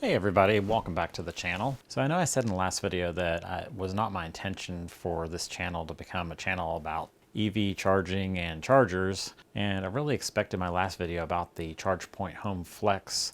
Hey everybody, welcome back to the channel. So I know I said in the last video that it was not my intention for this channel to become a channel about EV charging and chargers, and I really expected my last video about the ChargePoint Home Flex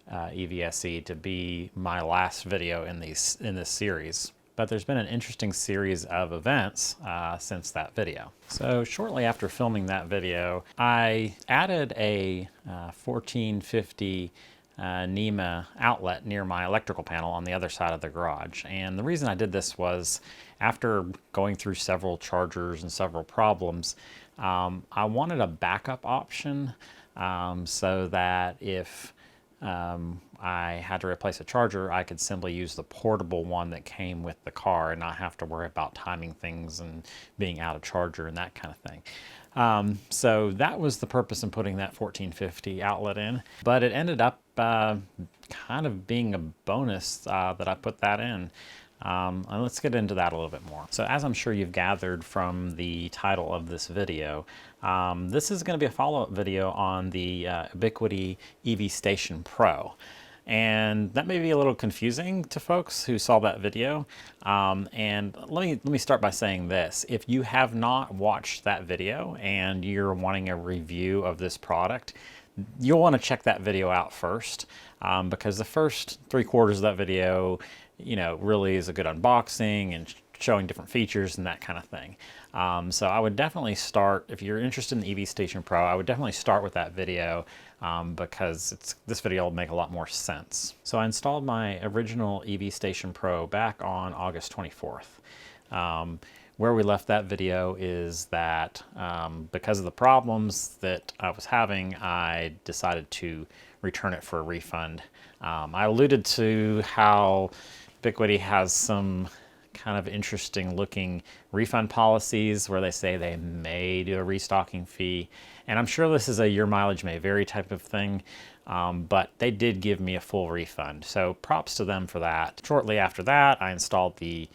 EVSE to be my last video in this series. But there's been an interesting series of events since that video. So shortly after filming that video, I added a 1450 NEMA outlet near my electrical panel on the other side of the garage. And the reason I did this was after going through several chargers and several problems, I wanted a backup option so that if I had to replace a charger, I could simply use the portable one that came with the car and not have to worry about timing things and being out of charger and that kind of thing. So that was the purpose in putting that 1450 outlet in, but it ended up kind of being a bonus that I put that in. And let's get into that a little bit more. So as I'm sure you've gathered from the title of this video, this is going to be a follow-up video on the Ubquiti EV Station Pro. And that may be a little confusing to folks who saw that video. And let me start by saying this. If you have not watched that video and you're wanting a review of this product, you'll want to check that video out first, because the first 3/4 of that video, really is a good unboxing and showing different features and that kind of thing. So I would definitely start, if you're interested in the EV Station Pro, I would definitely start with that video because this video will make a lot more sense. So I installed my original EV Station Pro back on August 24th. Where we left that video is that because of the problems that I was having, I decided to return it for a refund. I alluded to how Ubquiti has some kind of interesting looking refund policies where they say they may do a restocking fee. And I'm sure this is a your mileage may vary type of thing, but they did give me a full refund. So props to them for that. Shortly after that, I installed the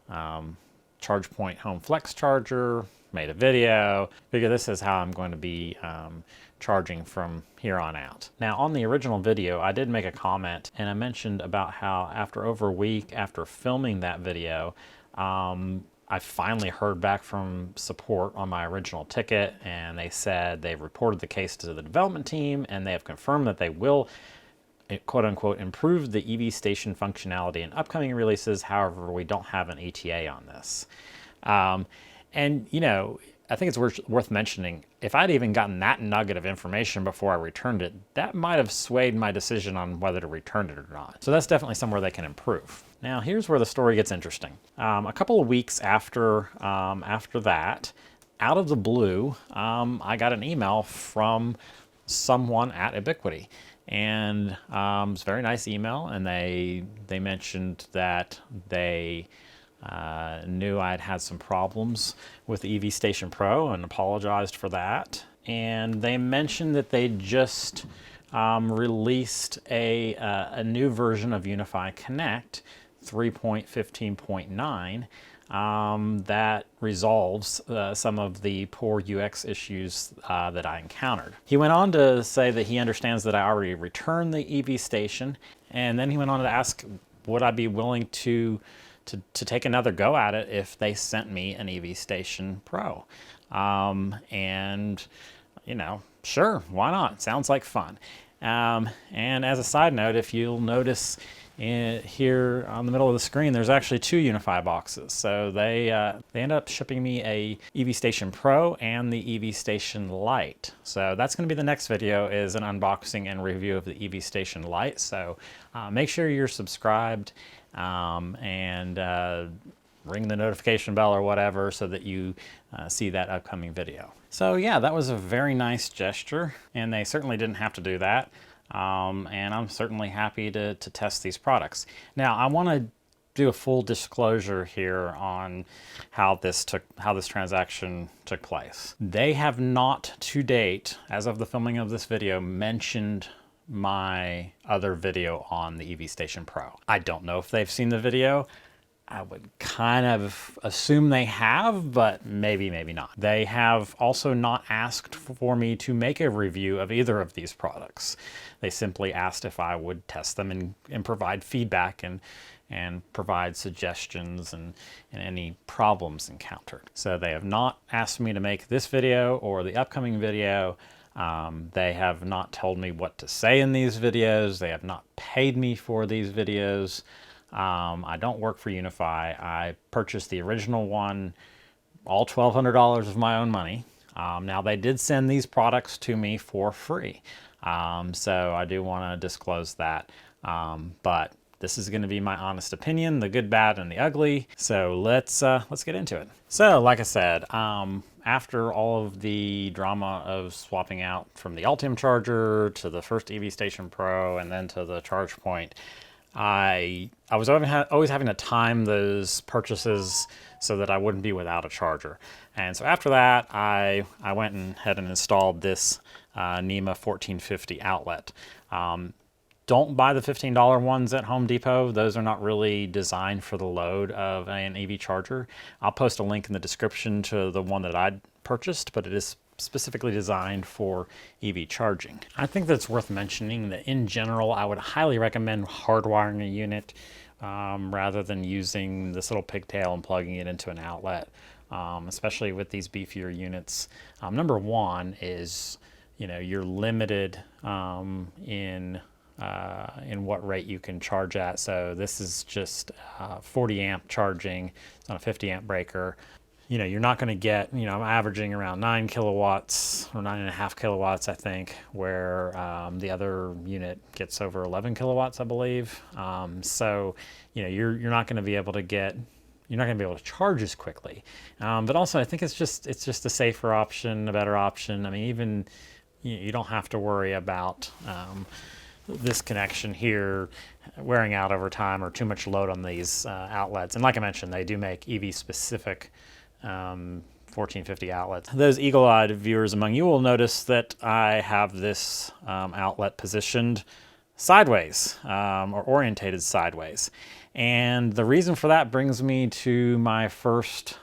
ChargePoint Home Flex charger, made a video, figure this is how I'm going to be charging from here on out. Now on the original video, I did make a comment and I mentioned about how after over a week after filming that video, I finally heard back from support on my original ticket, and they said they've reported the case to the development team and they have confirmed that they will quote unquote improve the EV station functionality in upcoming releases. However, we don't have an ETA on this. And I think it's worth mentioning, if I'd even gotten that nugget of information before I returned it, that might have swayed my decision on whether to return it or not. So that's definitely somewhere they can improve. Now here's where the story gets interesting. A couple of weeks after that, out of the blue, I got an email from someone at Ubquiti. And it was a very nice email, and they mentioned that they knew I'd had some problems with the EV Station Pro and apologized for that. And they mentioned that they just released a new version of Unifi Connect 3.15.9 that resolves some of the poor UX issues that I encountered. He went on to say that he understands that I already returned the EV station, and then he went on to ask, would I be willing to take another go at it if they sent me an EV Station Pro? And sure, why not? Sounds like fun. And as a side note, if you'll notice here on the middle of the screen, there's actually 2 Unifi boxes. So they end up shipping me a EV Station Pro and the EV Station Lite. So that's going to be the next video, is an unboxing and review of the EV Station Lite. So make sure you're subscribed and ring the notification bell or whatever so that you see that upcoming video. So yeah, that was a very nice gesture, and they certainly didn't have to do that. And I'm certainly happy to test these products. Now I want to do a full disclosure here on how this transaction took place. They have not to date, as of the filming of this video, mentioned my other video on the EV Station Pro. I don't know if they've seen the video. I would kind of assume they have, but maybe not. They have also not asked for me to make a review of either of these products. They simply asked if I would test them and provide feedback and provide suggestions and any problems encountered. So they have not asked me to make this video or the upcoming video. They have not told me what to say in these videos. They have not paid me for these videos. I don't work for Unifi. I purchased the original one, all $1,200 of my own money. Now they did send these products to me for free. So I do want to disclose that. But this is going to be my honest opinion, the good, bad, and the ugly. So let's get into it. So like I said, after all of the drama of swapping out from the Ultium charger to the first EV Station Pro and then to the charge point, I was always having to time those purchases so that I wouldn't be without a charger. And so after that, I went ahead and installed this NEMA 1450 outlet. Don't buy the $15 ones at Home Depot. Those are not really designed for the load of an EV charger. I'll post a link in the description to the one that I purchased, but it is specifically designed for EV charging. I think that's worth mentioning that in general, I would highly recommend hardwiring a unit rather than using this little pigtail and plugging it into an outlet, especially with these beefier units. Number one is, you're limited in what rate you can charge at. So this is just 40 amp charging. It's on a 50 amp breaker. You're not going to get, I'm averaging around 9 kilowatts or 9.5 kilowatts, I think, where the other unit gets over 11 kilowatts, I believe. So, you're not going to be able to you're not going to be able to charge as quickly. But also, I think it's just a safer option, a better option. I mean, even you don't have to worry about this connection here wearing out over time or too much load on these outlets. And like I mentioned, they do make EV specific 1450 outlets. Those eagle-eyed viewers among you will notice that I have this outlet positioned sideways or orientated sideways. And the reason for that brings me to my first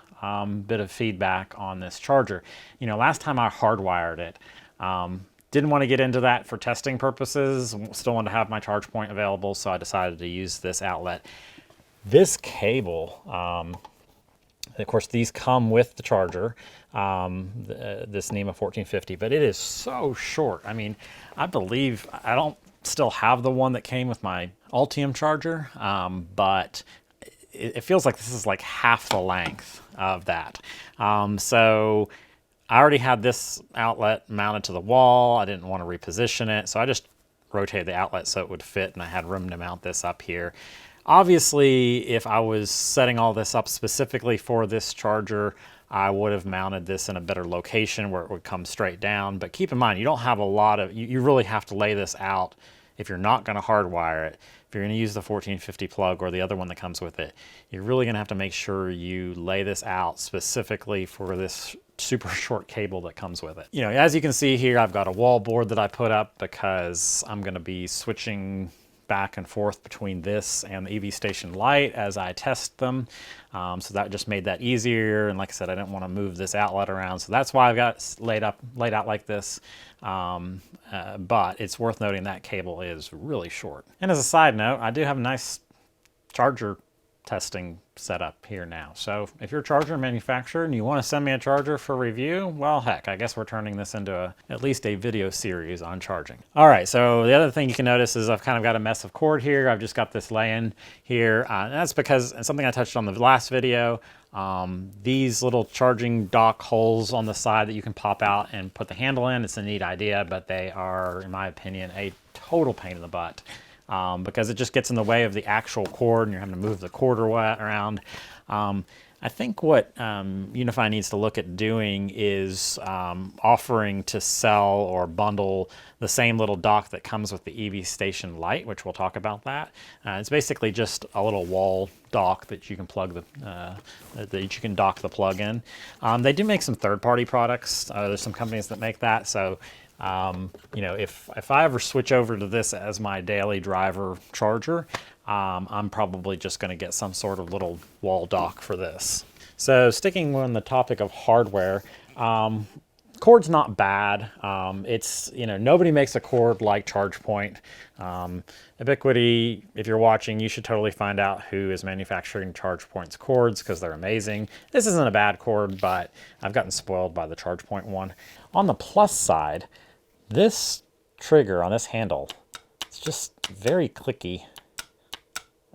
bit of feedback on this charger. Last time I hardwired it, didn't want to get into that for testing purposes, still wanted to have my charge point available, so I decided to use this outlet. This cable, of course, these come with the charger, this NEMA 1450, but it is so short. I mean, I believe I don't still have the one that came with my Ultium charger, but it feels like this is like half the length of that. So I already had this outlet mounted to the wall. I didn't want to reposition it, so I just rotated the outlet so it would fit, and I had room to mount this up here. Obviously, if I was setting all this up specifically for this charger, I would have mounted this in a better location where it would come straight down. But keep in mind, you don't have a lot of, you really have to lay this out if you're not going to hardwire it. If you're going to use the 1450 plug or the other one that comes with it, you're really going to have to make sure you lay this out specifically for this super short cable that comes with it. As you can see here, I've got a wall board that I put up because I'm going to be switching back and forth between this and the EV Station Lite as I test them. So that just made that easier. And like I said, I didn't want to move this outlet around. So that's why I've got it laid out like this. But it's worth noting that cable is really short. And as a side note, I do have a nice charger testing setup here now. So if you're a charger manufacturer and you want to send me a charger for review, well, heck, I guess we're turning this into at least a video series on charging. All right, so the other thing you can notice is I've kind of got a mess of cord here. I've just got this laying here. And that's because, and something I touched on the last video, these little charging dock holes on the side that you can pop out and put the handle in, it's a neat idea, but they are, in my opinion, a total pain in the butt. Because it just gets in the way of the actual cord and you're having to move the cord around. I think what Unifi needs to look at doing is offering to sell or bundle the same little dock that comes with the EV Station Lite, which we'll talk about that. It's basically just a little wall dock that you can plug that you can dock the plug in. They do make some third-party products. There's some companies that make that, so You know, if I ever switch over to this as my daily driver charger, I'm probably just going to get some sort of little wall dock for this. So sticking on the topic of hardware, cord's not bad. It's, you know, nobody makes a cord like ChargePoint. Ubquiti, if you're watching, you should totally find out who is manufacturing ChargePoint's cords because they're amazing. This isn't a bad cord, but I've gotten spoiled by the ChargePoint one. On the plus side, this trigger on this handle, it's just very clicky.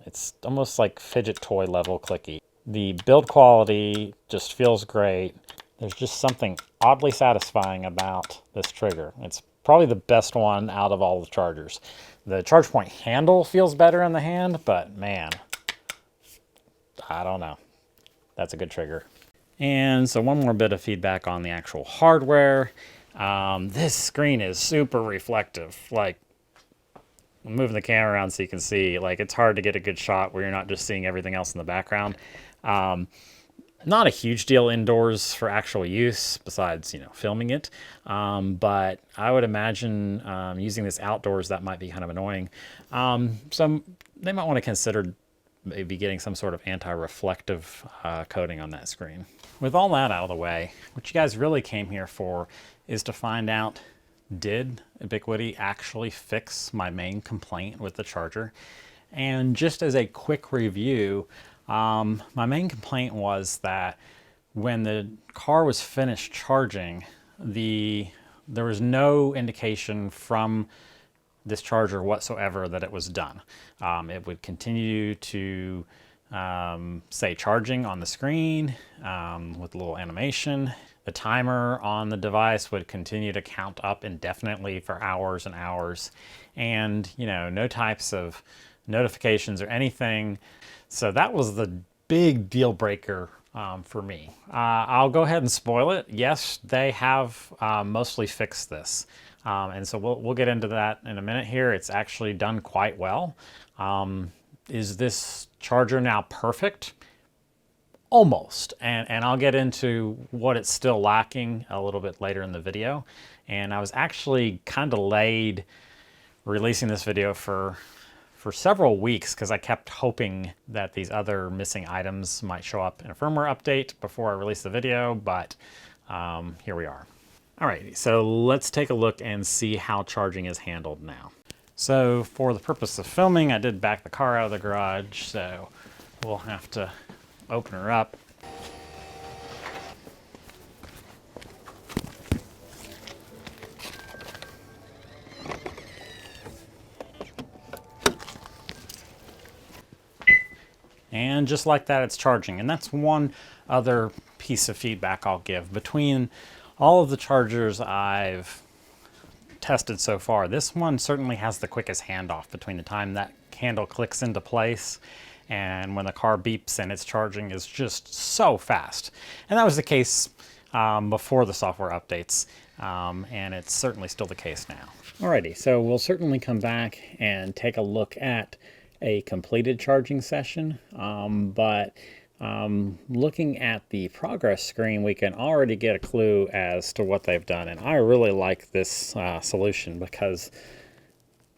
It's almost like fidget toy level clicky. The build quality just feels great. There's just something oddly satisfying about this trigger. It's probably the best one out of all the chargers. The ChargePoint handle feels better in the hand, but man, I don't know. That's a good trigger. And so one more bit of feedback on the actual hardware. This screen is super reflective. Like, I'm moving the camera around so you can see, like, it's hard to get a good shot where you're not just seeing everything else in the background. Not a huge deal indoors for actual use besides, you know, filming it. But I would imagine using this outdoors, that might be kind of annoying. So they might want to consider maybe getting some sort of anti-reflective coating on that screen. With all that out of the way, what you guys really came here for is to find out, did Ubquiti actually fix my main complaint with the charger? And just as a quick review, my main complaint was that when the car was finished charging, there was no indication from this charger whatsoever that it was done. It would continue to say charging on the screen with a little animation. The timer on the device would continue to count up indefinitely for hours and hours, and, you know, no types of notifications or anything. So that was the big deal breaker for me. I'll go ahead and spoil it. Yes, they have mostly fixed this. And so we'll get into that in a minute here. It's actually done quite well. Is this charger now perfect? Almost. And I'll get into what it's still lacking a little bit later in the video. And I was actually kind of delayed releasing this video for several weeks because I kept hoping that these other missing items might show up in a firmware update before I release the video, but here we are. Alrighty, so let's take a look and see how charging is handled now. So for the purpose of filming, I did back the car out of the garage, so we'll have to open her up. And just like that, it's charging. And that's one other piece of feedback I'll give. Between all of the chargers I've tested so far, this one certainly has the quickest handoff between the time that handle clicks into place and when the car beeps and it's charging is just so fast. And that was the case before the software updates, and it's certainly still the case now. Alrighty, so we'll certainly come back and take a look at a completed charging session, but looking at the progress screen, we can already get a clue as to what they've done. And I really like this solution because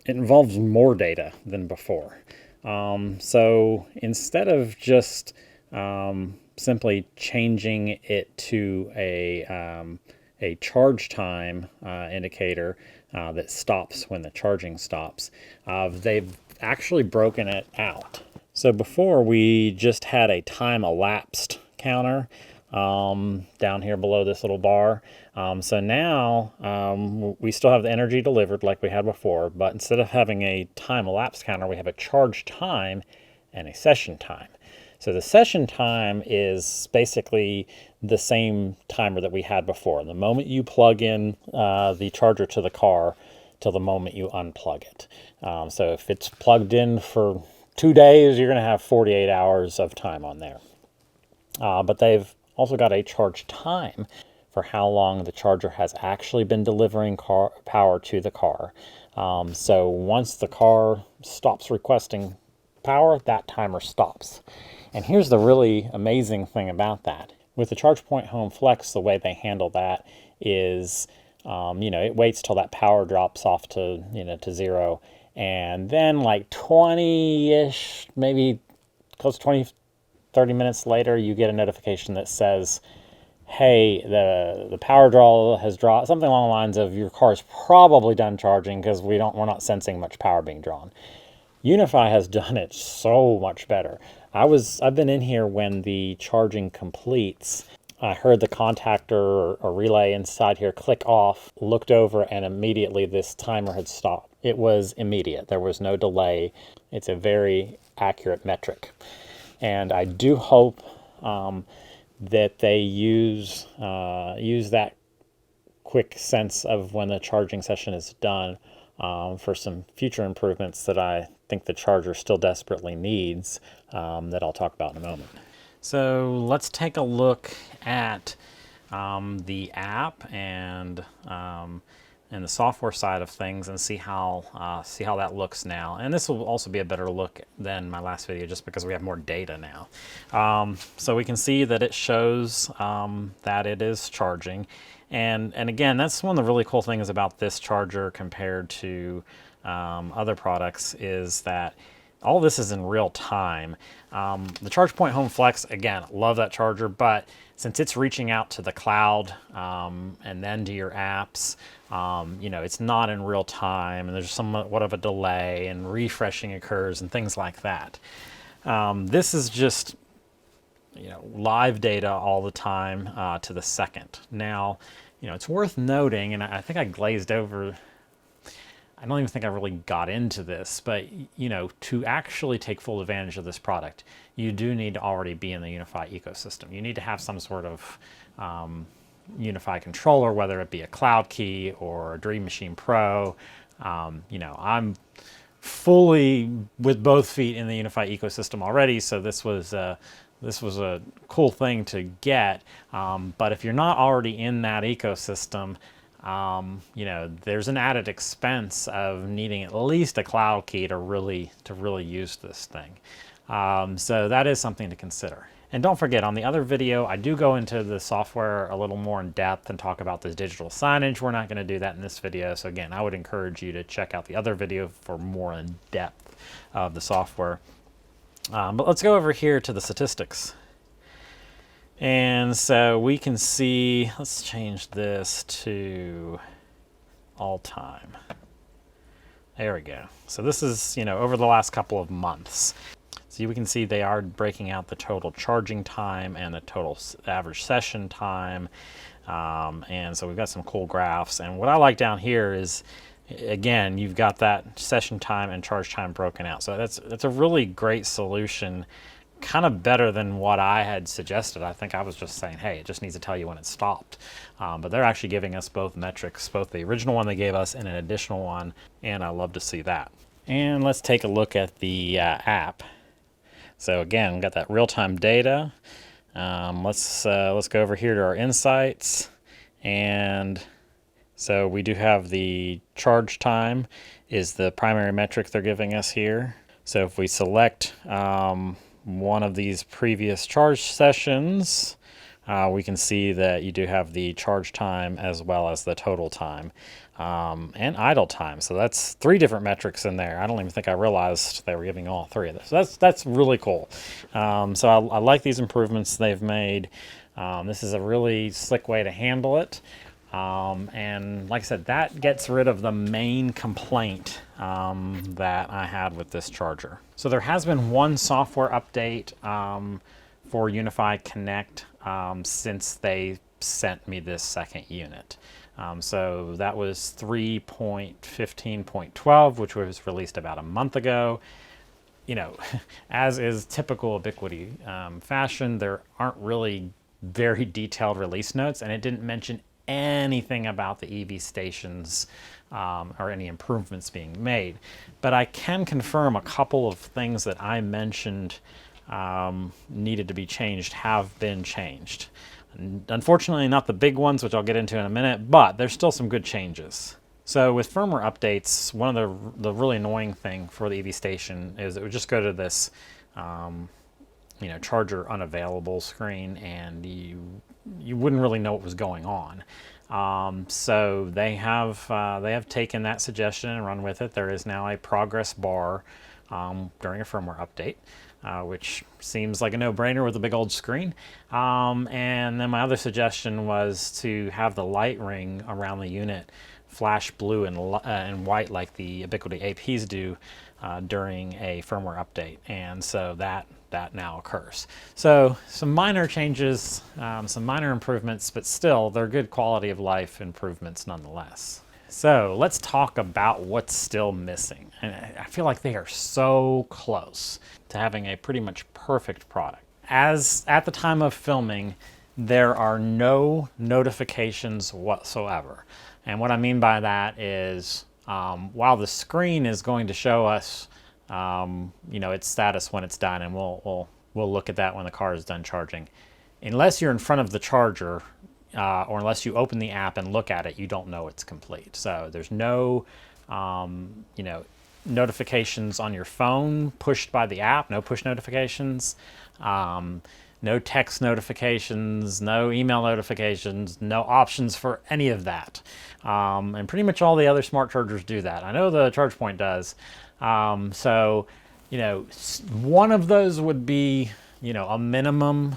it involves more data than before. So instead of just simply changing it to a charge time indicator that stops when the charging stops, they've actually broken it out. So before we just had a time elapsed counter down here below this little bar. So now we still have the energy delivered like we had before, but instead of having a time elapsed counter, we have a charge time and a session time. So the session time is basically the same timer that we had before. The moment you plug in the charger to the car till the moment you unplug it. So if it's plugged in for 2 days, you're going to have 48 hours of time on there. But they've also got a charge time for how long the charger has actually been delivering power to the car. So once the car stops requesting power, that timer stops. And here's the really amazing thing about that. With the ChargePoint Home Flex, the way they handle that is You know, it waits till that power drops off to, you know, to zero. And then like 20-ish, maybe close to 20, 30 minutes later, you get a notification that says, hey, the power draw has dropped, something along the lines of your car's probably done charging because we're not sensing much power being drawn. Unifi has done it so much better. I've been in here when the charging completes. I heard the contactor or relay inside here click off, looked over, and immediately this timer had stopped. It was immediate. There was no delay. It's a very accurate metric. And I do hope that they use that quick sense of when the charging session is done for some future improvements that I think the charger still desperately needs, that I'll talk about in a moment. So let's take a look at the app and the software side of things and see how that looks now. And this will also be a better look than my last video just because we have more data now. So we can see that it shows that it is charging. And again, that's one of the really cool things about this charger compared to other products is that all this is in real time. The ChargePoint Home Flex, again, love that charger, but since it's reaching out to the cloud and then to your apps, you know, it's not in real time, and there's somewhat of a delay, and refreshing occurs and things like that. This is just, you know, live data all the time to the second. Now, you know, it's worth noting, and I think I glazed over, I don't even think I really got into this, but, you know, to actually take full advantage of this product, you do need to already be in the Unifi ecosystem. You need to have some sort of Unifi controller, whether it be a Cloud Key or a Dream Machine Pro. You know, I'm fully with both feet in the Unifi ecosystem already, so this was a cool thing to get. But if you're not already in that ecosystem, you know, there's an added expense of needing at least a Cloud Key to really use this thing. So that is something to consider. And don't forget, on the other video, I do go into the software a little more in depth and talk about the digital signage. We're not going to do that in this video. So again, I would encourage you to check out the other video for more in depth of the software. But let's go over here to the statistics. And so we can see, let's change this to all time. There we go. So this is, you know, over the last couple of months. So we can see they are breaking out the total charging time and the total average session time. And so we've got some cool graphs. And what I like down here is, again, you've got that session time and charge time broken out. So that's a really great solution, kind of better than what I had suggested. I think I was just saying, hey, it just needs to tell you when it stopped. But they're actually giving us both metrics, both the original one they gave us and an additional one, and I love to see that. And let's take a look at the app. So again, we've got that real-time data. Let's go over here to our insights, and so we do have the charge time is the primary metric they're giving us here. So if we select one of these previous charge sessions, we can see that you do have the charge time as well as the total time and idle time. So that's 3 different metrics in there. I don't even think I realized they were giving all 3 of this. So that's really cool. So I like these improvements they've made. This is a really slick way to handle it. And like I said, that gets rid of the main complaint that I had with this charger. So there has been one software update for Unifi Connect since they sent me this second unit. So that was 3.15.12, which was released about a month ago. You know, as is typical Ubquiti fashion, there aren't really very detailed release notes, and it didn't mention anything about the EV stations or any improvements being made. But I can confirm a couple of things that I mentioned needed to be changed have been changed. Unfortunately, not the big ones, which I'll get into in a minute, but there's still some good changes. So with firmware updates, one of the really annoying thing for the EV station is it would just go to this you know, charger unavailable screen, and you wouldn't really know what was going on. So they have taken that suggestion and run with it. There is now a progress bar during a firmware update, which seems like a no-brainer with a big old screen. And then my other suggestion was to have the light ring around the unit flash blue and white like the Ubquiti APs do during a firmware update. And so that now occurs. So some minor changes, some minor improvements, but still they're good quality of life improvements nonetheless. So let's talk about what's still missing. And I feel like they are so close to having a pretty much perfect product. As at the time of filming, there are no notifications whatsoever. And what I mean by that is while the screen is going to show us its status when it's done, and we'll look at that when the car is done charging. Unless you're in front of the charger, or unless you open the app and look at it, you don't know it's complete. So there's no, notifications on your phone pushed by the app, no push notifications, no text notifications, no email notifications, no options for any of that. And pretty much all the other smart chargers do that. I know the ChargePoint does. So, one of those would be, a minimum.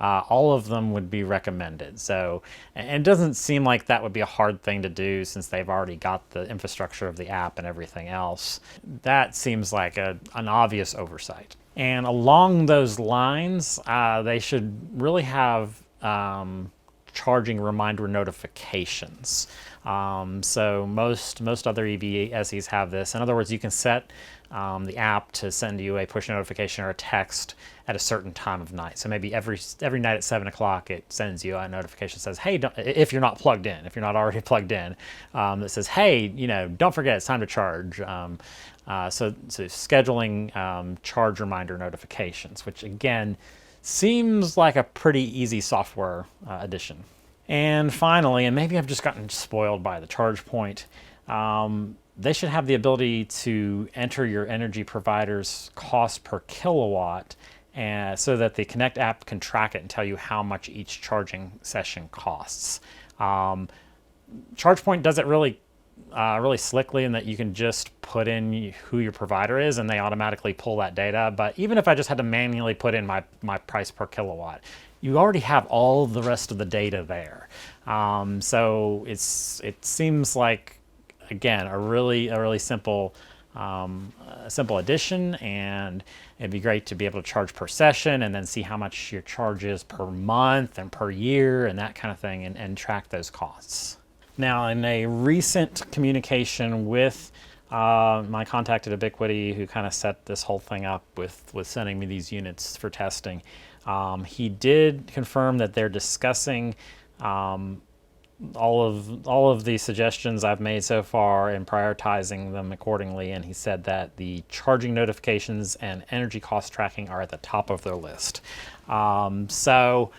All of them would be recommended. So, and it doesn't seem like that would be a hard thing to do since they've already got the infrastructure of the app and everything else. That seems like an obvious oversight. And along those lines, they should really have charging reminder notifications. So most other EV SEs have this. In other words, you can set the app to send you a push notification or a text at a certain time of night. So maybe every night at 7 o'clock, it sends you a notification that says, hey, if you're not plugged in, if you're not already plugged in, that says, hey, don't forget, it's time to charge. So scheduling charge reminder notifications, which again, seems like a pretty easy software addition. And finally, and maybe I've just gotten spoiled by the ChargePoint, they should have the ability to enter your energy provider's cost per kilowatt so that the Connect app can track it and tell you how much each charging session costs. ChargePoint does it really slickly in that you can just put in who your provider is and they automatically pull that data. But even if I just had to manually put in my price per kilowatt, you already have all the rest of the data there. So it seems like, again, a really simple addition, and it'd be great to be able to charge per session and then see how much your charge is per month and per year and that kind of thing, and track those costs. Now, in a recent communication with my contact at Ubquiti, who kind of set this whole thing up with sending me these units for testing, he did confirm that they're discussing all of the suggestions I've made so far and prioritizing them accordingly. And he said that the charging notifications and energy cost tracking are at the top of their list. So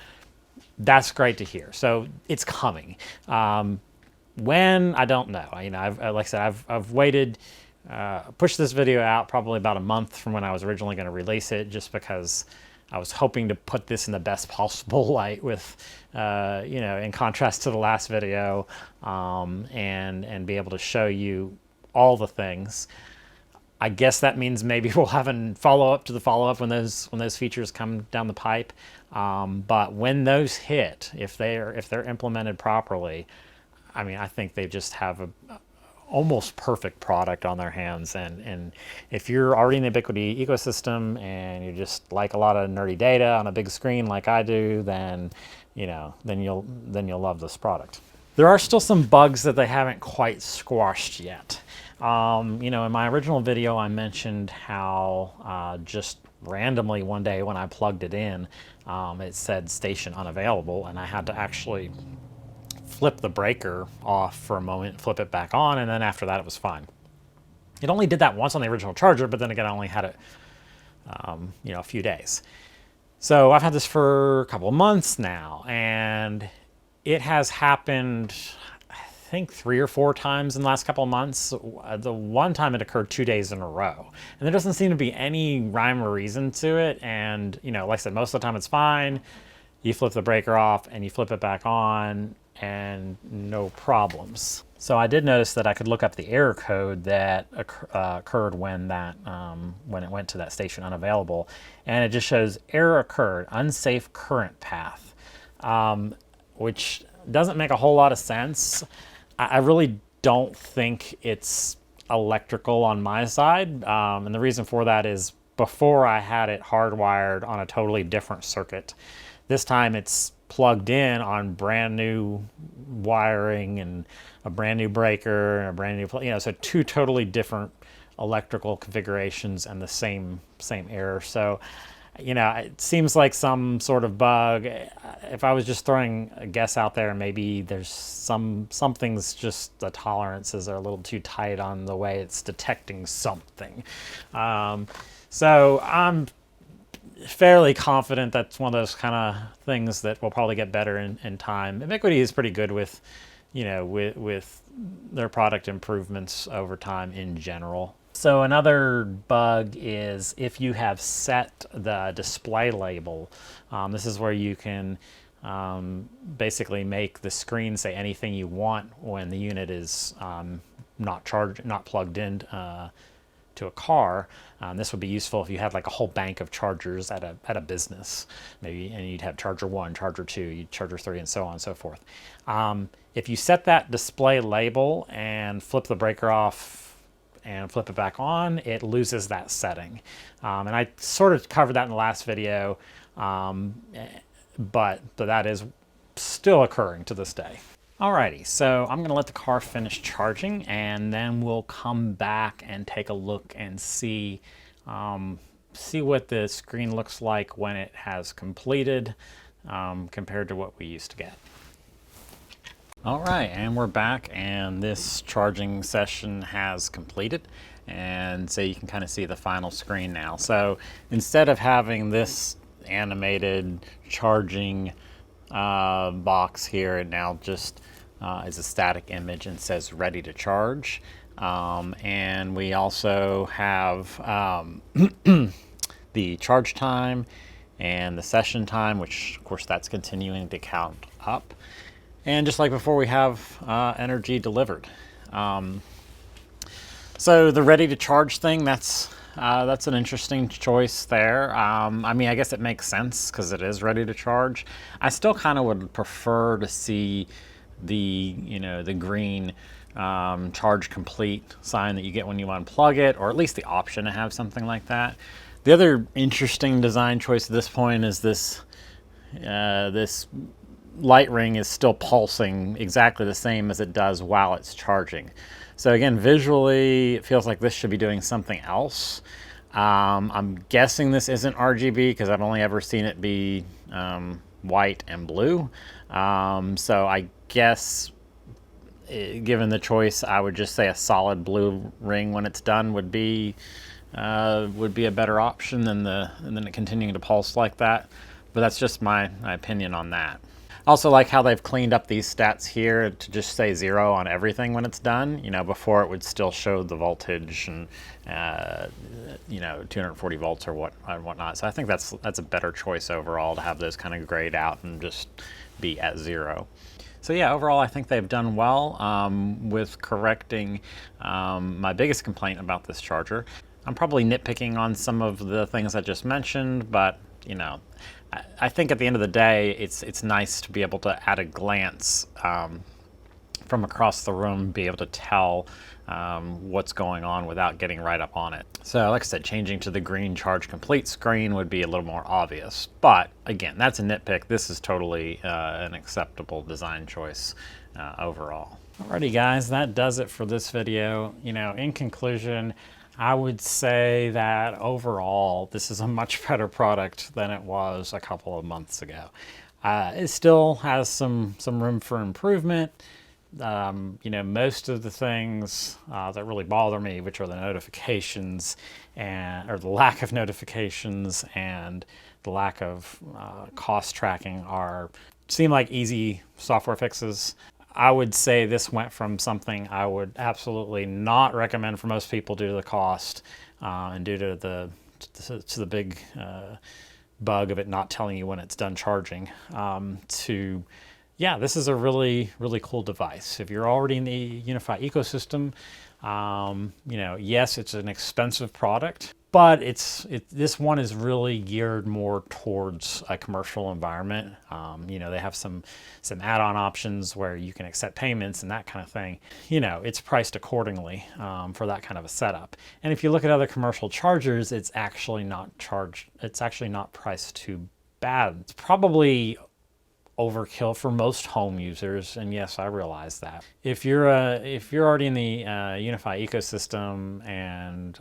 that's great to hear. So it's coming. When, I don't know. Like I said, I've waited, pushed this video out probably about a month from when I was originally going to release it, just because I was hoping to put this in the best possible light with, in contrast to the last video, and be able to show you all the things. I guess that means maybe we'll have a follow-up to the follow-up when those features come down the pipe. But when those hit, if they're implemented properly, I think they just have a almost perfect product on their hands. And if you're already in the Ubquiti ecosystem and you just like a lot of nerdy data on a big screen like I do, then you'll love this product. There are still some bugs that they haven't quite squashed yet. In my original video, I mentioned how just randomly one day when I plugged it in, it said station unavailable, and I had to actually flip the breaker off for a moment, flip it back on, and then after that it was fine. It only did that once on the original charger, but then again, I only had it a few days. So I've had this for a couple of months now, and it has happened, I think 3 or 4 times in the last couple of months. The one time it occurred 2 days in a row, and there doesn't seem to be any rhyme or reason to it. And like I said, most of the time it's fine. You flip the breaker off and you flip it back on, and no problems. So I did notice that I could look up the error code that occurred when when it went to that station unavailable, and it just shows error occurred, unsafe current path, which doesn't make a whole lot of sense. I really don't think it's electrical on my side, and the reason for that is before I had it hardwired on a totally different circuit. This time it's plugged in on brand new wiring and a brand new breaker and a brand new, so two totally different electrical configurations and the same error. So, it seems like some sort of bug. If I was just throwing a guess out there, maybe there's something's just the tolerances are a little too tight on the way it's detecting something. So I'm fairly confident that's one of those kind of things that will probably get better in time. Ubquiti is pretty good with, with their product improvements over time in general. So another bug is if you have set the display label. This is where you can basically make the screen say anything you want when the unit is not plugged in to a car. This would be useful if you had like a whole bank of chargers at a business, maybe, and you'd have charger 1, charger 2, charger 3, and so on and so forth. If you set that display label and flip the breaker off and flip it back on, it loses that setting. And I sort of covered that in the last video, but that is still occurring to this day. Alrighty, so I'm gonna let the car finish charging and then we'll come back and take a look and see what the screen looks like when it has completed compared to what we used to get. All right, and we're back, and this charging session has completed, and so you can kind of see the final screen now. So instead of having this animated charging box here, it now just is a static image and says ready to charge. And we also have the charge time and the session time, which of course that's continuing to count up. And just like before, we have energy delivered. So the ready to charge thing, that's an interesting choice there. I mean, I guess it makes sense because it is ready to charge. I still kind of would prefer to see the green charge complete sign that you get when you unplug it, or at least the option to have something like that. The other interesting design choice at this point is this light ring is still pulsing exactly the same as it does while it's charging. So again, visually, it feels like this should be doing something else. I'm guessing this isn't RGB because I've only ever seen it be white and blue. So I guess, given the choice, I would just say a solid blue ring when it's done would be a better option than it continuing to pulse like that. But that's just my opinion on that. Also like how they've cleaned up these stats here to just say 0 on everything when it's done. Before it would still show the voltage and 240 volts or whatnot. So I think that's a better choice overall, to have those kind of grayed out and just be at 0. So yeah, overall I think they've done well with correcting my biggest complaint about this charger. I'm probably nitpicking on some of the things I just mentioned, but I think at the end of the day, it's nice to be able to, at a glance, from across the room, be able to tell what's going on without getting right up on it. So like I said, changing to the green charge complete screen would be a little more obvious. But again, that's a nitpick. This is totally an acceptable design choice overall. Alrighty guys, that does it for this video. In conclusion, I would say that overall, this is a much better product than it was a couple of months ago. It still has some room for improvement. Most of the things that really bother me, which are the notifications or the lack of notifications and the lack of cost tracking, seem like easy software fixes. I would say this went from something I would absolutely not recommend for most people due to the cost and due to the big bug of it not telling you when it's done charging, to yeah, this is a really cool device. If you're already in the Unifi ecosystem, you know, yes, it's an expensive product, but this one is really geared more towards a commercial environment. You know, they have some add-on options where you can accept payments and that kind of thing. You know, it's priced accordingly for that kind of a setup. And if you look at other commercial chargers, it's actually not priced too bad. It's probably overkill for most home users, and yes, I realize that. If you're already in the Unifi ecosystem and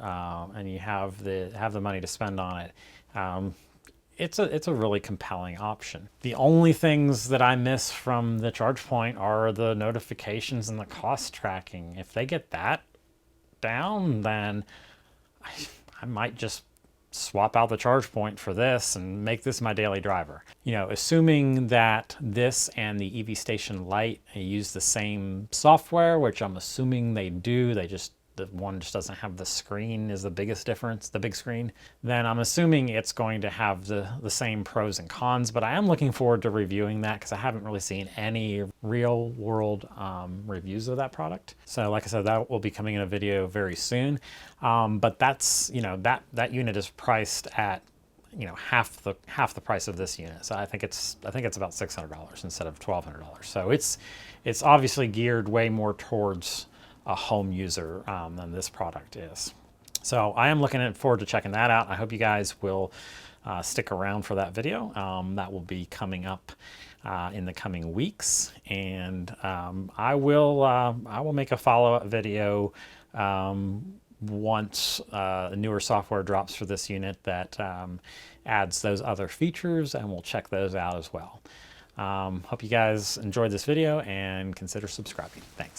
you have the money to spend on it, it's a really compelling option. The only things that I miss from the ChargePoint are the notifications and the cost tracking. If they get that down, then I might just swap out the ChargePoint for this and make this my daily driver. You know, assuming that this and the EV Station Lite use the same software, which I'm assuming they do, the one just doesn't have the screen is the biggest difference, the big screen, then I'm assuming it's going to have the same pros and cons, but I am looking forward to reviewing that because I haven't really seen any real world reviews of that product. So like I said, that will be coming in a video very soon. But that's, you know, that unit is priced at, you know, half the price of this unit. So I think it's about $600 instead of $1,200. So it's obviously geared way more towards a home user than this product is. So I am looking forward to checking that out. I hope you guys will stick around for that video. That will be coming up in the coming weeks, and I will make a follow-up video once newer software drops for this unit that adds those other features, and we'll check those out as well. Hope you guys enjoyed this video and consider subscribing. Thanks.